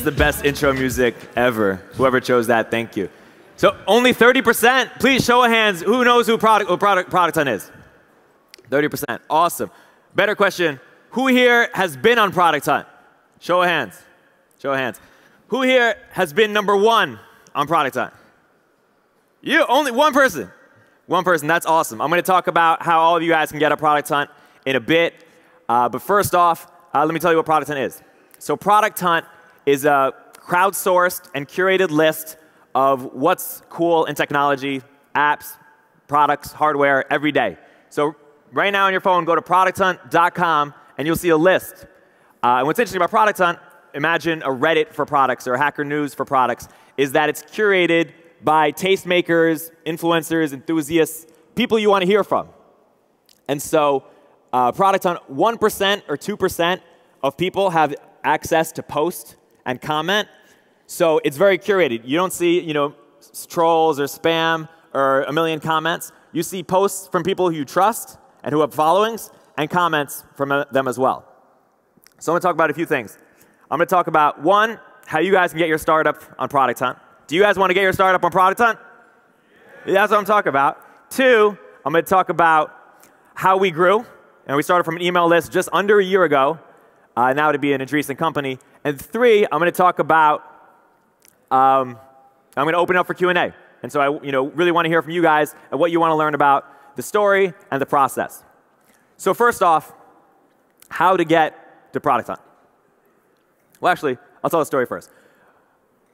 That's the best intro music ever. Whoever chose that, thank you. So only 30%. Please show of hands. Who knows who Product Hunt is? 30%. Awesome. Better question. Who here has been on Product Hunt? Show of hands. Show of hands. Who here has been #1 on Product Hunt? You. Only one person. One person. That's awesome. I'm going to talk about how all of you guys can get a Product Hunt in a bit. But first off, let me tell you what Product Hunt is. So Product Hunt is a crowdsourced and curated list of what's cool in technology, apps, products, hardware, every day. So right now on your phone, go to producthunt.com, and you'll see a list. And what's interesting about Product Hunt, imagine a Reddit for products or a Hacker News for products, is that it's curated by tastemakers, influencers, enthusiasts, people you want to hear from. And so Product Hunt, 1% or 2% of people have access to post and comment. So it's very curated. You don't see, trolls or spam or a million comments. You see posts from people who you trust and who have followings, and comments from them as well. So I'm going to talk about a few things. I'm going to talk about, one, how you guys can get your startup on Product Hunt. Do you guys want to get your startup on Product Hunt? Yeah, that's what I'm talking about. Two, I'm going to talk about how we grew. And we started from an email list just under a year ago, now to be an interesting company. And three, I'm going to talk about, I'm going to open up for Q&A. And so I really want to hear from you guys and what you want to learn about the story and the process. So first off, how to get to Product Hunt. Well, actually, I'll tell the story first.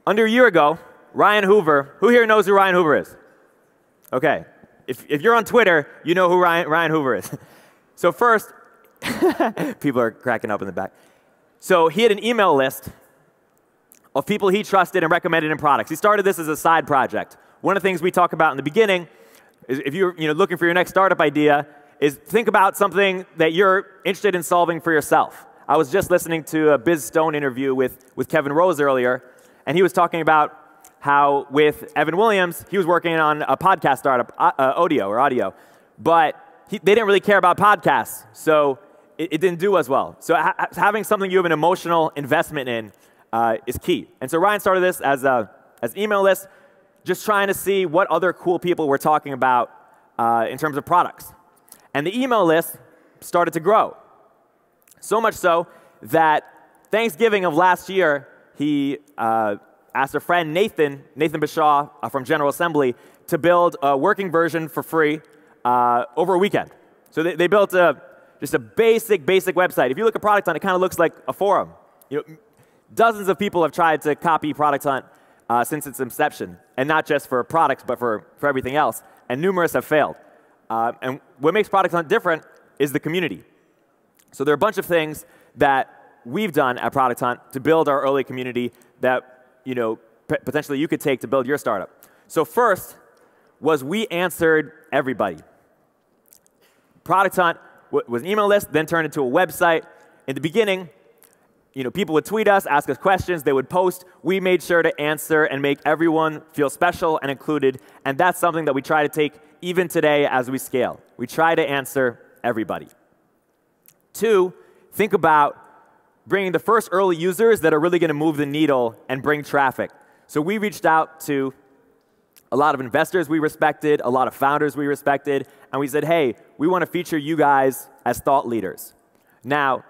Under a year ago, Ryan Hoover, who here knows who Ryan Hoover is? OK. If you're on Twitter, you know who Ryan Hoover is. So first, people are cracking up in the back. So he had an email list of people he trusted and recommended in products. He started this as a side project. One of the things we talk about in the beginning is if you're looking for your next startup idea, is think about something that you're interested in solving for yourself. I was just listening to a Biz Stone interview with Kevin Rose earlier, and he was talking about how with Evan Williams, he was working on a podcast startup, audio, but they didn't really care about podcasts, so it didn't do as well. So having something you have an emotional investment in is key. And so Ryan started this as an email list, just trying to see what other cool people were talking about in terms of products. And the email list started to grow. So much so that Thanksgiving of last year, he asked a friend, Nathan Bashaw from General Assembly, to build a working version for free over a weekend. So they built just a basic website. If you look at Product Hunt, it kind of looks like a forum. Dozens of people have tried to copy Product Hunt since its inception, and not just for products, but for everything else. And numerous have failed. And what makes Product Hunt different is the community. So there are a bunch of things that we've done at Product Hunt to build our early community that potentially you could take to build your startup. So first was we answered everybody. Product Hunt was an email list, then turned into a website. In the beginning, people would tweet us, ask us questions, they would post. We made sure to answer and make everyone feel special and included, and that's something that we try to take even today as we scale. We try to answer everybody. Two, think about bringing the first early users that are really going to move the needle and bring traffic. So we reached out to a lot of investors we respected, a lot of founders we respected, and we said, hey, we want to feature you guys as thought leaders. Now,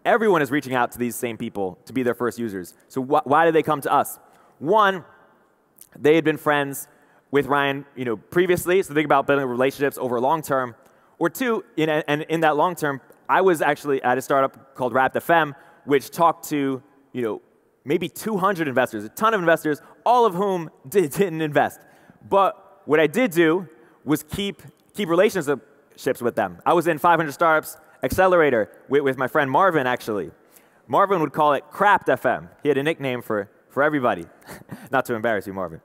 everyone is reaching out to these same people to be their first users. So why did they come to us? One, they had been friends with Ryan previously, so think about building relationships over long term. Or two, and in that long term, I was actually at a startup called Wrapped FM, which talked to maybe 200 investors, a ton of investors, all of whom didn't invest. But what I did do was keep relationships with them. I was in 500 Startups Accelerator with my friend Marvin, actually. Marvin would call it Crapped FM. He had a nickname for everybody. Not to embarrass you, Marvin.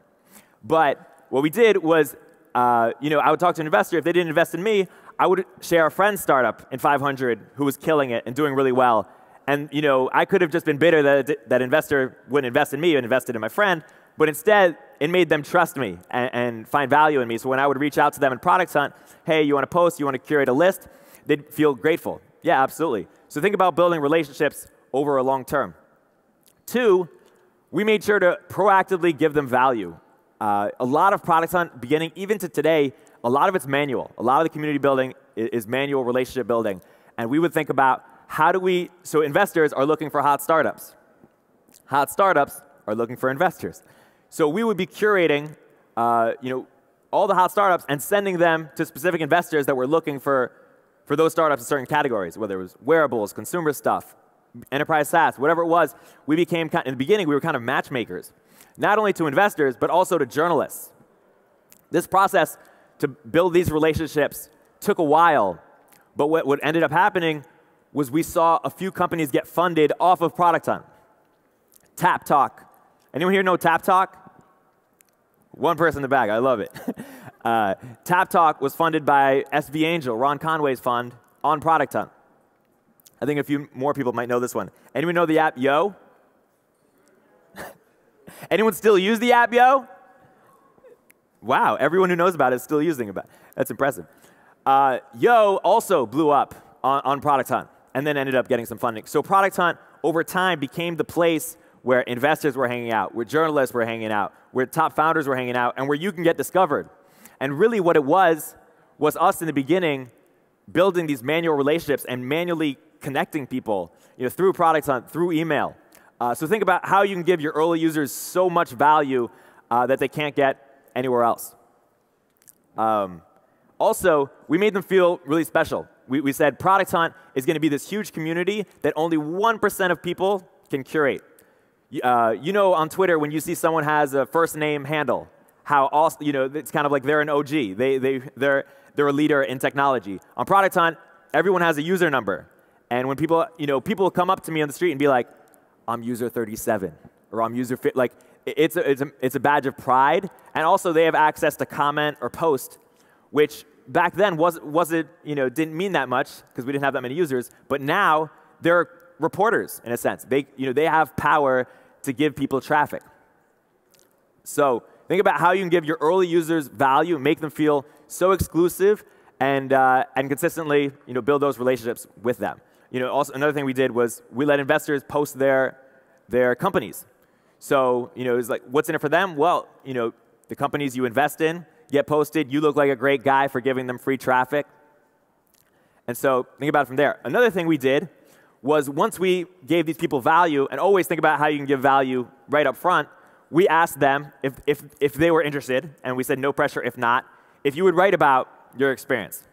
But what we did was, I would talk to an investor. If they didn't invest in me, I would share a friend's startup in 500 who was killing it and doing really well. And I could have just been bitter that investor wouldn't invest in me and invested in my friend. But instead, it made them trust me and find value in me. So when I would reach out to them in Product Hunt, hey, you want to post, you want to curate a list, they'd feel grateful. Yeah, absolutely. So think about building relationships over a long term. Two, we made sure to proactively give them value. A lot of Product Hunt, beginning even to today, a lot of it's manual. A lot of the community building is manual relationship building. And we would think about how do we, so investors are looking for hot startups. Hot startups are looking for investors. So we would be curating all the hot startups and sending them to specific investors that were looking for those startups in certain categories, whether it was wearables, consumer stuff, enterprise SaaS, whatever it was. We became, in the beginning, we were kind of matchmakers, not only to investors, but also to journalists. This process to build these relationships took a while, but what ended up happening was we saw a few companies get funded off of Product Hunt. Tap Talk. Anyone here know Tap Talk? One person in the back. I love it. Tap Talk was funded by SV Angel, Ron Conway's fund, on Product Hunt. I think a few more people might know this one. Anyone know the app Yo? Anyone still use the app Yo? Wow, everyone who knows about it is still using it. That's impressive. Yo also blew up on Product Hunt and then ended up getting some funding. So Product Hunt, over time, became the place where investors were hanging out, where journalists were hanging out, where top founders were hanging out, and where you can get discovered. And really what it was us in the beginning building these manual relationships and manually connecting people through Product Hunt, through email. So think about how you can give your early users so much value that they can't get anywhere else. Also, we made them feel really special. We said Product Hunt is going to be this huge community that only 1% of people can curate. On Twitter, when you see someone has a first name handle, how also, it's kind of like they're an OG. They're a leader in technology. On Product Hunt, everyone has a user number. And when people come up to me on the street and be like, I'm user 37, or I'm user fit, like, it's a badge of pride. And also, they have access to comment or post, which back then didn't mean that much because we didn't have that many users. But now, they're reporters, in a sense. They have power to give people traffic. So think about how you can give your early users value, make them feel so exclusive, and consistently build those relationships with them. Also another thing we did was we let investors post their companies. So it's like, what's in it for them? Well, the companies you invest in get posted. You look like a great guy for giving them free traffic. And so think about it from there. Another thing we did was once we gave these people value, and always think about how you can give value right up front, we asked them if they were interested, and we said no pressure if not, if you would write about your experience.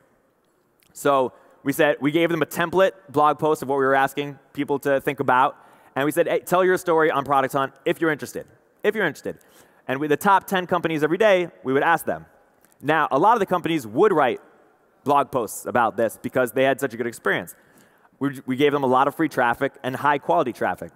So we gave them a template blog post of what we were asking people to think about, and we said, hey, tell your story on Product Hunt if you're interested. If you're interested. And with the top 10 companies every day, we would ask them. Now, a lot of the companies would write blog posts about this because they had such a good experience. We gave them a lot of free traffic and high-quality traffic.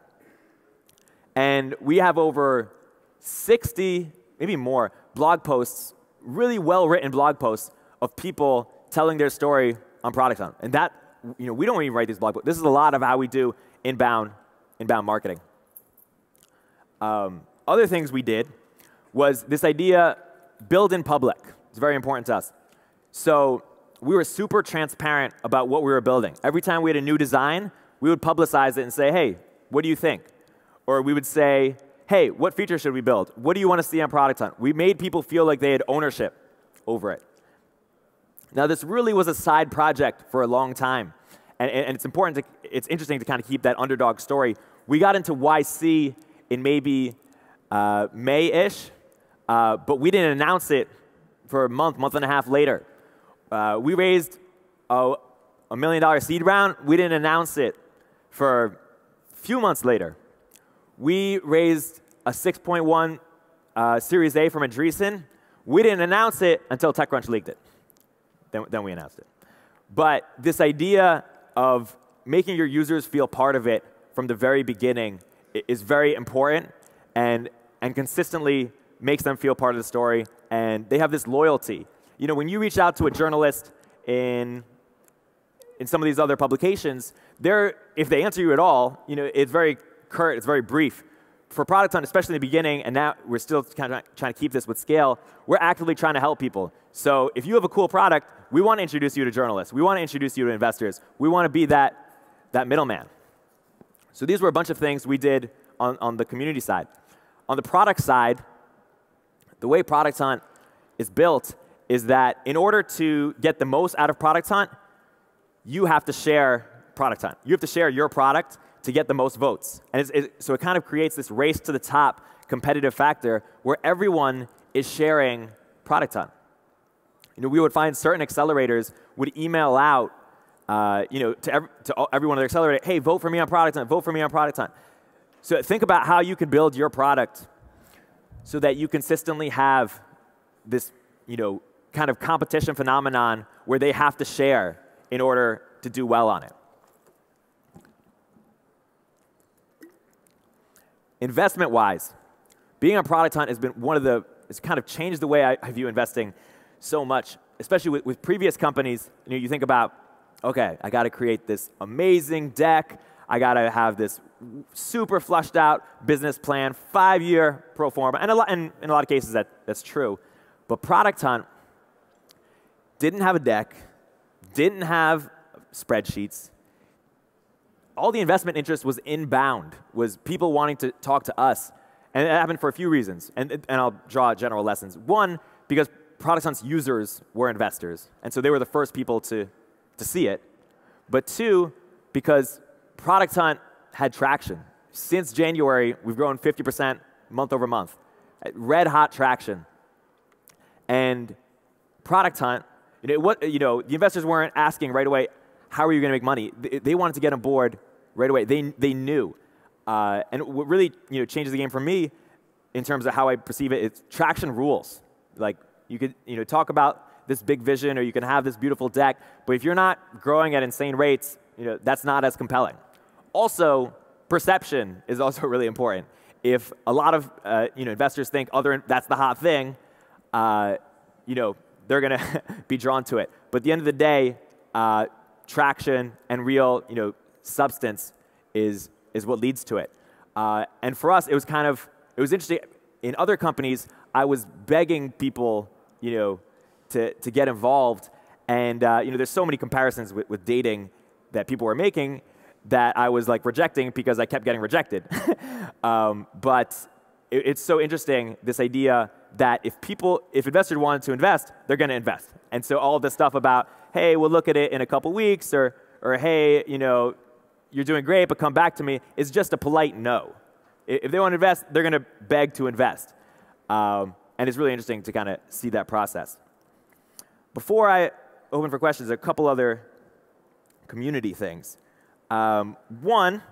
And we have over 60, maybe more, blog posts, really well-written blog posts of people telling their story on Product Hunt. And that, we don't even write these blog posts. This is a lot of how we do inbound marketing. Other things we did was this idea, build in public. It's very important to us. So we were super transparent about what we were building. Every time we had a new design, we would publicize it and say, hey, what do you think? Or we would say, hey, what feature should we build? What do you want to see on Product Hunt? We made people feel like they had ownership over it. Now, this really was a side project for a long time. And it's interesting to kind of keep that underdog story. We got into YC in maybe May-ish, but we didn't announce it for a month and a half later. We raised a $1 million seed round. We didn't announce it for a few months later. We raised a 6.1 Series A from Andreessen. We didn't announce it until TechCrunch leaked it. Then we announced it. But this idea of making your users feel part of it from the very beginning is very important and consistently makes them feel part of the story. And they have this loyalty. When you reach out to a journalist in some of these other publications, if they answer you at all, it's very curt, it's very brief. For Product Hunt, especially in the beginning, and now we're still kind of trying to keep this with scale, we're actively trying to help people. So if you have a cool product, we want to introduce you to journalists. We want to introduce you to investors. We want to be that middleman. So these were a bunch of things we did on the community side. On the product side, the way Product Hunt is built is that in order to get the most out of Product Hunt, you have to share Product Hunt. You have to share your product to get the most votes. And so it kind of creates this race to the top competitive factor where everyone is sharing Product Hunt. We would find certain accelerators would email out to everyone on their accelerator, hey, vote for me on Product Hunt, vote for me on Product Hunt. So think about how you can build your product so that you consistently have this kind of competition phenomenon where they have to share in order to do well on it. Investment-wise, being on Product Hunt has been it's kind of changed the way I view investing so much, especially with previous companies. You think about, okay, I got to create this amazing deck. I got to have this super flushed out business plan, 5-year pro forma. And in a lot of cases, that's true. But Product Hunt didn't have a deck, didn't have spreadsheets. All the investment interest was inbound, was people wanting to talk to us. And it happened for a few reasons. And I'll draw general lessons. One, because Product Hunt's users were investors. And so they were the first people to see it. But two, because Product Hunt had traction. Since January, we've grown 50% month over month. Red hot traction. And Product Hunt, the investors weren't asking right away, how are you going to make money? They wanted to get on board right away. They knew. And what really changes the game for me in terms of how I perceive it is traction rules. Like you could talk about this big vision or you can have this beautiful deck, but if you're not growing at insane rates, that's not as compelling. Also, perception is also really important. If a lot of investors think that's the hot thing, they're going to be drawn to it. But at the end of the day, traction and real substance is what leads to it. And for us, it was interesting. In other companies, I was begging people to get involved. And there's so many comparisons with dating that people were making that I was like rejecting because I kept getting rejected. But it's so interesting, this idea that if investors wanted to invest, they're going to invest. And so all of this stuff about, hey, we'll look at it in a couple weeks, or hey, you're doing great, but come back to me, is just a polite no. If they want to invest, they're going to beg to invest. And it's really interesting to kind of see that process. Before I open for questions, a couple other community things. One,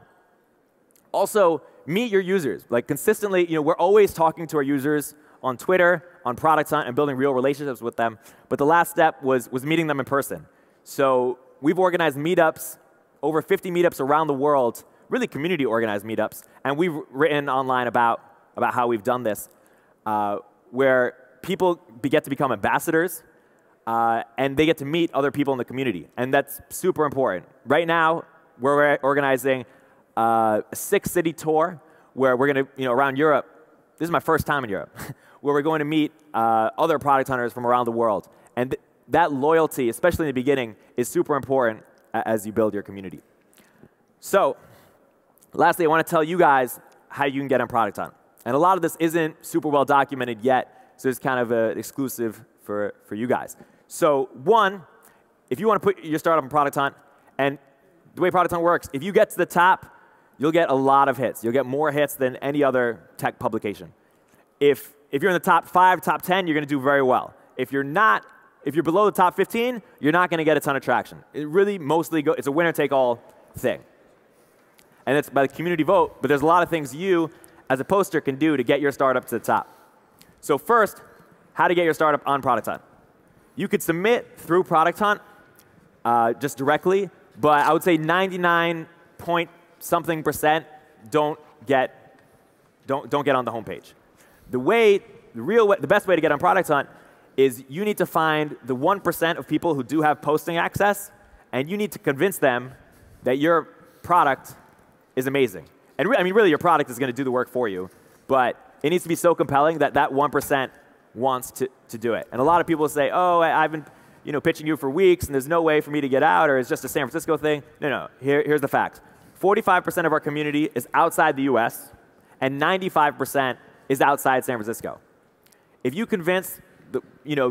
also meet your users. Like consistently, we're always talking to our users on Twitter, on Product Hunt, and building real relationships with them. But the last step was meeting them in person. So we've organized meetups, over 50 meetups around the world, really community-organized meetups. And we've written online about how we've done this, where people get to become ambassadors, and they get to meet other people in the community. And that's super important. Right now, we're organizing a 6-city tour where we're going to, around Europe. This is my first time in Europe, where we're going to meet other product hunters from around the world. And that loyalty, especially in the beginning, is super important as you build your community. So lastly, I want to tell you guys how you can get on Product Hunt. And a lot of this isn't super well documented yet, so it's kind of an exclusive for you guys. So one, if you want to put your startup on Product Hunt, and the way Product Hunt works, if you get to the top, you'll get a lot of hits. You'll get more hits than any other tech publication. If you're in the top 5, top 10, you're going to do very well. If you're below the top 15, you're not going to get a ton of traction. It really mostly it's a winner-take-all thing. And it's by the community vote, but there's a lot of things you, as a poster, can do to get your startup to the top. So first, how to get your startup on Product Hunt. You could submit through Product Hunt just directly, but I would say 99-point-something% don't get on the homepage. The best way to get on Product Hunt is you need to find the 1% of people who do have posting access, and you need to convince them that your product is amazing. And really, your product is going to do the work for you, but it needs to be so compelling that that 1% wants to do it. And a lot of people say, oh, I've been pitching you for weeks, and there's no way for me to get out, or it's just a San Francisco thing. No. Here's the fact. 45% of our community is outside the US, and 95% is outside San Francisco. If you convince,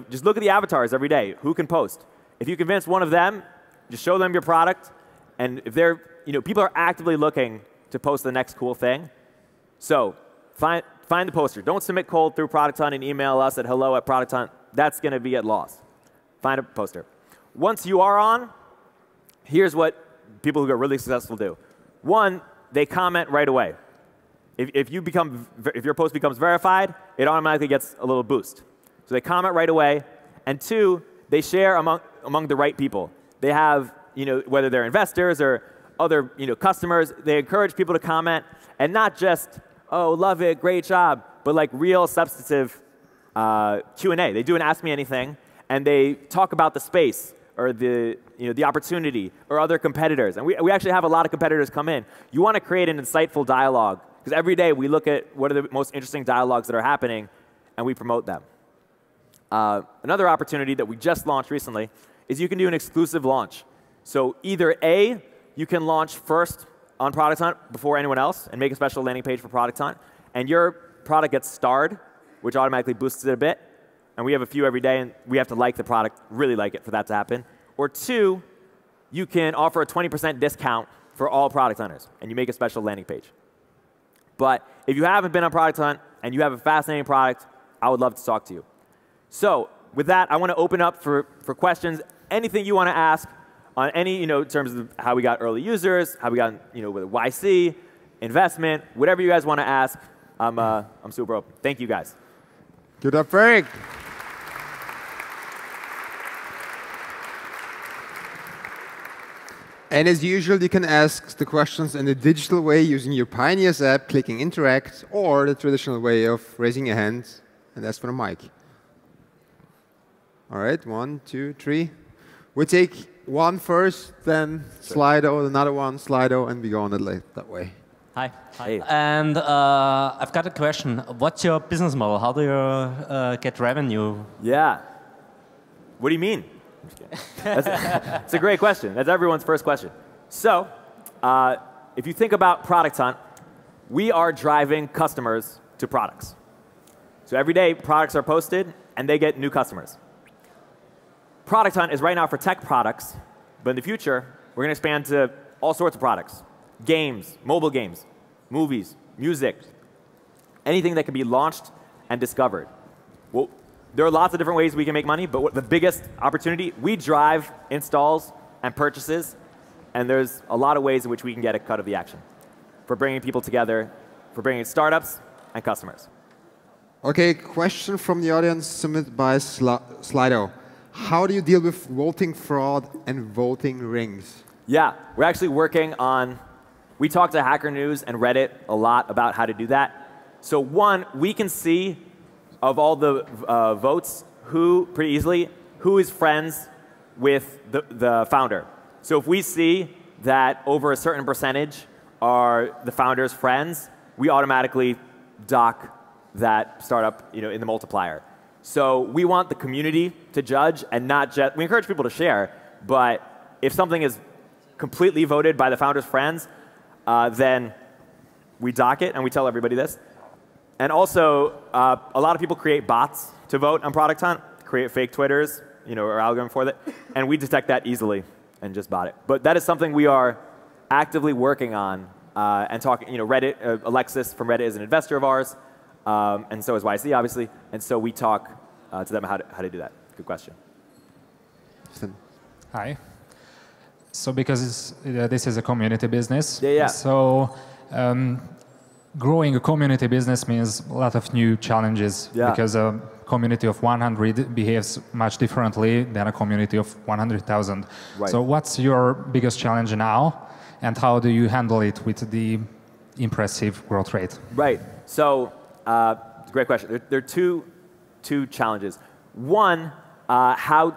just look at the avatars every day, who can post. If you convince one of them, just show them your product, and if they're, people are actively looking to post the next cool thing. So find the poster. Don't submit cold through Product Hunt and email us at hello@Product Hunt. That's going to be at loss. Find a poster. Once you are on, here's what people who are really successful do. One, they comment right away. If your post becomes verified, it automatically gets a little boost. So they comment right away. And two, they share among the right people. They have, whether they're investors or other customers, they encourage people to comment, and not just, oh, love it, great job, but like real substantive Q&A. They do an Ask Me Anything, and they talk about the space or the opportunity or other competitors. And we actually have a lot of competitors come in. You want to create an insightful dialogue, because every day we look at what are the most interesting dialogues that are happening, and we promote them. Another opportunity that we just launched recently is you can do an exclusive launch. So either A, you can launch first on Product Hunt before anyone else and make a special landing page for Product Hunt, and your product gets starred, which automatically boosts it a bit. And we have a few every day, and we have to like the product, really like it for that to happen. Or two, you can offer a 20% discount for all Product Hunters, and you make a special landing page. But if you haven't been on Product Hunt and you have a fascinating product, I would love to talk to you. So with that, I want to open up for questions. Anything you want to ask on any, in terms of how we got early users, how we got, with YC, investment, whatever you guys want to ask, I'm super open. Thank you, guys. Good job, Erik. And as usual, you can ask the questions in the digital way using your Pioneers app, clicking Interact, or the traditional way of raising your hand and ask for a mic. All right, 1, 2, 3. We take one first, then Slido, another one, Slido, and we go on that way. Hi. Hey. And I've got a question. What's your business model? How do you get revenue? Yeah. What do you mean? That's a great question. That's everyone's first question. So if you think about Product Hunt, we are driving customers to products. So every day, products are posted, and they get new customers. Product Hunt is right now for tech products, but in the future, we're going to expand to all sorts of products. Games, mobile games, movies, music, anything that can be launched and discovered. Well, there are lots of different ways we can make money, but the biggest opportunity, we drive installs and purchases, and there's a lot of ways in which we can get a cut of the action for bringing people together, for bringing startups and customers. OK, question from the audience submitted by Slido. How do you deal with voting fraud and voting rings? Yeah, we're actually working on, we talk to Hacker News and Reddit a lot about how to do that. So one, we can see of all the votes, pretty easily, who is friends with the founder. So if we see that over a certain percentage are the founder's friends, we automatically dock that startup in the multiplier. So we want the community to judge and not just, we encourage people to share, but if something is completely voted by the founder's friends, then we dock it and we tell everybody this. And also, a lot of people create bots to vote on Product Hunt, create fake Twitters, or algorithm for that, and we detect that easily and just bot it. But that is something we are actively working on and talking. Reddit, Alexis from Reddit is an investor of ours, and so is YC, obviously. And so we talk to them how to do that. Good question. Hi. So because this is a community business, yeah. So growing a community business means a lot of new challenges, because a community of 100 behaves much differently than a community of 100,000. Right. So what's your biggest challenge now, and how do you handle it with the impressive growth rate? Right. So great question. There are two challenges. One, how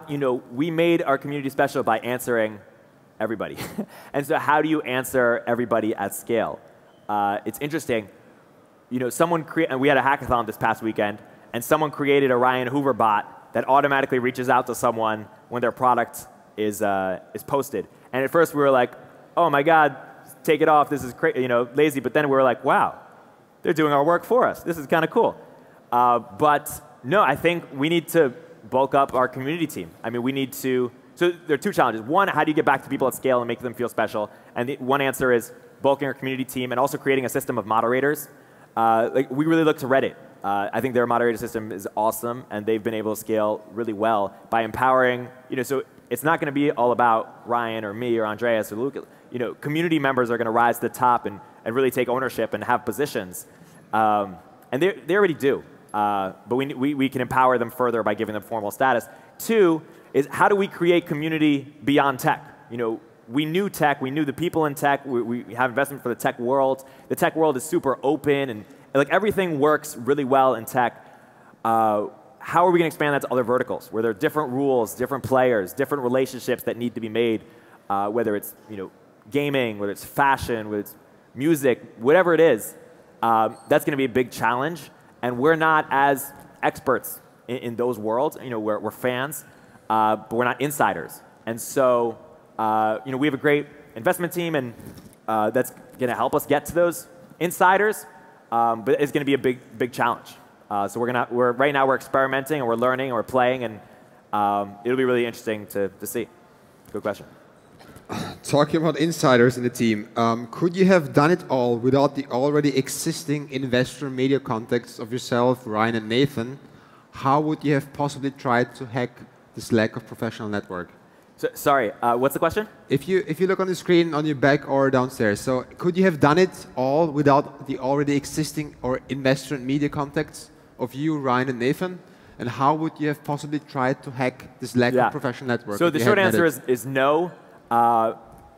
we made our community special by answering everybody. And so how do you answer everybody at scale? It's interesting. And we had a hackathon this past weekend, and someone created a Ryan Hoover bot that automatically reaches out to someone when their product is posted. And at first we were like, oh my God, take it off. This is lazy. But then we were like, wow, they're doing our work for us. This is kind of cool. But no, I think we need to bulk up our community team. I mean, we need to, so there are two challenges. One, how do you get back to people at scale and make them feel special? And the one answer is bulking our community team and also creating a system of moderators. Like we really look to Reddit. I think their moderator system is awesome, and they've been able to scale really well by empowering, so it's not going to be all about Ryan or me or Andreas or Luke. Community members are going to rise to the top and really take ownership and have positions. And they already do. But we can empower them further by giving them formal status. Two is how do we create community beyond tech? We knew tech. We knew the people in tech. We have investment for the tech world. The tech world is super open, and like everything works really well in tech. How are we going to expand that to other verticals where there are different rules, different players, different relationships that need to be made, whether it's gaming, whether it's fashion, whether it's music, whatever it is, that's going to be a big challenge. And we're not as experts in those worlds. We're fans, but we're not insiders. And so, we have a great investment team, and that's going to help us get to those insiders. But it's going to be a big challenge. So right now we're experimenting and we're learning and we're playing, and it'll be really interesting to see. Good question. Talking about insiders in the team, could you have done it all without the already existing investor media contacts of yourself, Ryan, and Nathan? How would you have possibly tried to hack this lack of professional network? So, sorry, what's the question? If you look on the screen on your back or downstairs, so could you have done it all without the already existing or investor and media contacts of you, Ryan, and Nathan? And how would you have possibly tried to hack this lack of professional network? So the short answer is no.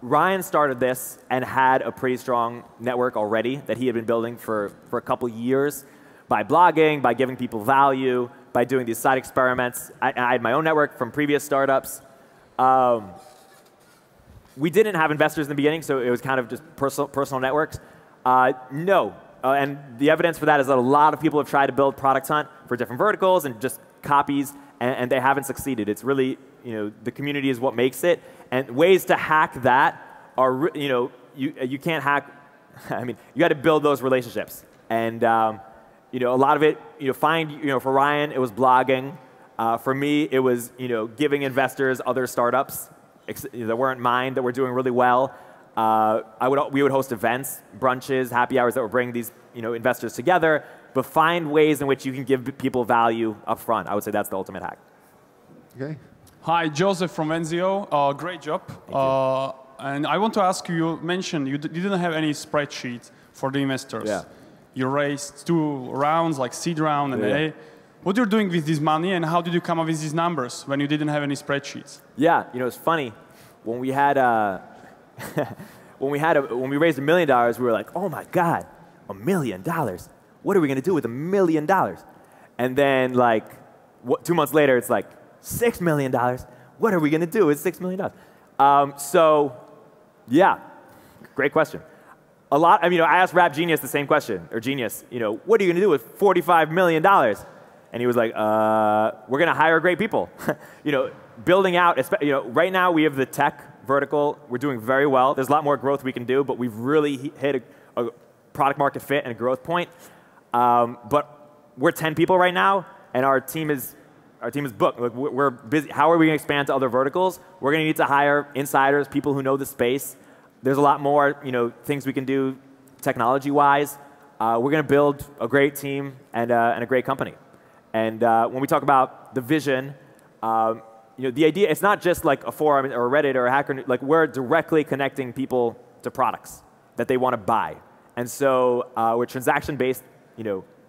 Ryan started this and had a pretty strong network already that he had been building for a couple years by blogging, by giving people value, by doing these side experiments. I had my own network from previous startups. We didn't have investors in the beginning, so it was kind of just personal networks. No. And the evidence for that is that a lot of people have tried to build Product Hunt for different verticals and just copies, and they haven't succeeded. It's really, the community is what makes it. And ways to hack that are, you can't hack, I mean, you got to build those relationships. And, a lot of it, for Ryan, it was blogging. For me, it was, giving investors other startups that weren't mine, that were doing really well. We would host events, brunches, happy hours that would bring these investors together, but find ways in which you can give people value up front. I would say that's the ultimate hack. Okay. Hi, Joseph from NZO. Great job. And I want to ask you, you mentioned you didn't have any spreadsheet for the investors. Yeah. You raised 2 rounds, like seed round and A. What you're doing with this money, and how did you come up with these numbers when you didn't have any spreadsheets? Yeah, it's funny. When we had when we raised $1 million, we were like, oh my God, $1 million. What are we going to do with $1 million? And then 2 months later, it's like $6 million. What are we going to do with $6 million? So yeah, great question. I asked Rap Genius the same question, or Genius, what are you going to do with $45 million? And he was like, we're going to hire great people. Building out, right now we have the tech vertical. We're doing very well. There's a lot more growth we can do, but we've really hit a product market fit and a growth point. But we're 10 people right now, and our team is booked. We're busy. How are we going to expand to other verticals? We're going to need to hire insiders, people who know the space. There's a lot more things we can do technology-wise. We're going to build a great team and a great company. And when we talk about the vision, the idea, it's not just like a forum or a Reddit or a hacker. We're directly connecting people to products that they want to buy. And so we're transaction-based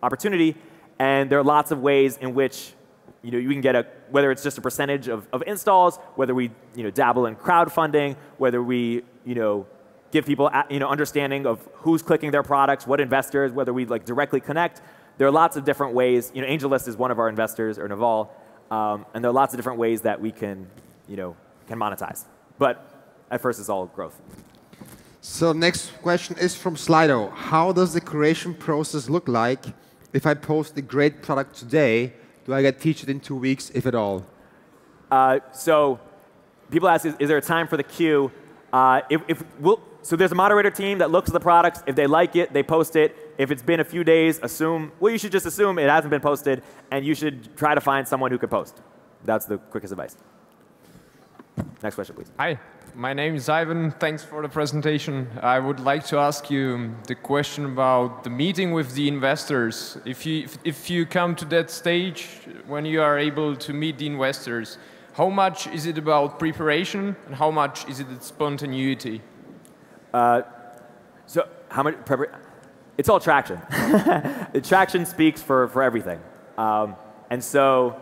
opportunity, and there are lots of ways in which you can get whether it's just a percentage of installs, whether we dabble in crowdfunding, whether we give people understanding of who's clicking their products, what investors, whether we directly connect. There are lots of different ways. AngelList is one of our investors, or Naval, and there are lots of different ways that we can monetize. But at first, it's all growth. So next question is from Slido. How does the creation process look like? If I post a great product today, do I get featured in 2 weeks, if at all? So people ask, is there a time for the queue? So there's a moderator team that looks at the products. If they like it, they post it. If it's been a few days, you should just assume it hasn't been posted, and you should try to find someone who could post. That's the quickest advice. Next question, please. Hi, my name is Ivan. Thanks for the presentation. I would like to ask you the question about the meeting with the investors. If you come to that stage when you are able to meet the investors, how much is it about preparation and how much is it spontaneity? So how much? It's all traction. The traction speaks for everything. And so,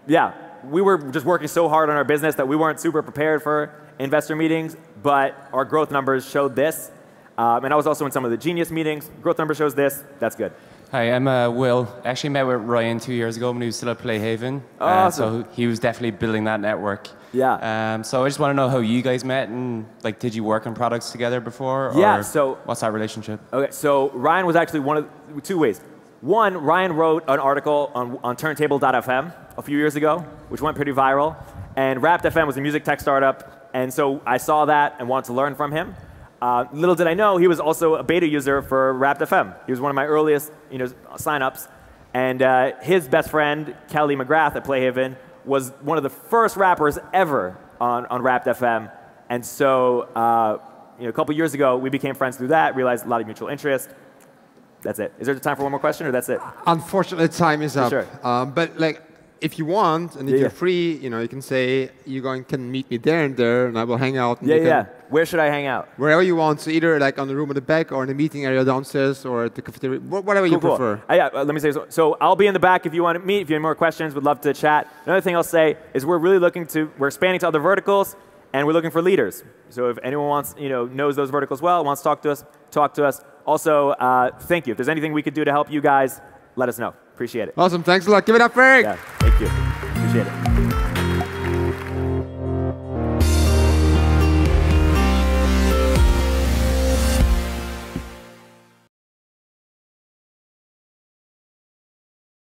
yeah, we were just working so hard on our business that we weren't super prepared for investor meetings, but our growth numbers showed this. And I was also in some of the Genius meetings. Growth number shows this. That's good. Hi, I'm Will. I actually met with Ryan 2 years ago when he was still at Playhaven. Awesome. So he was definitely building that network. Yeah. So I just want to know how you guys met, and like, did you work on products together before? Yeah. Or So what's that relationship? Okay. So Ryan was actually one of two ways. One, Ryan wrote an article on Turntable.fm a few years ago, which went pretty viral. And Wrapped.fm was a music tech startup, and so I saw that and wanted to learn from him. Little did I know, he was also a beta user for Wrapped.fm. He was one of my earliest, signups, and his best friend, Kelly McGrath at Playhaven, was one of the first rappers ever on Wrapped.fm. And so, a couple years ago, we became friends through that. Realized a lot of mutual interest. That's it. Is there time for one more question, or that's it? Unfortunately, time is up. Sure. But like, if you want, and if you're free, you can say can meet me there and there, and I will hang out. And Where should I hang out? Wherever you want. So either like on the room at the back, or in the meeting area downstairs, or at the cafeteria, whatever you prefer. Let me say so. I'll be in the back if you want to meet. If you have more questions, would love to chat. Another thing I'll say is we're expanding to other verticals, and we're looking for leaders. So if anyone wants, knows those verticals well, wants to talk to us. Also, thank you. If there's anything we could do to help you guys, let us know. Appreciate it. Awesome. Thanks a lot. Give it up for Erik. Yeah, thank you. Appreciate it.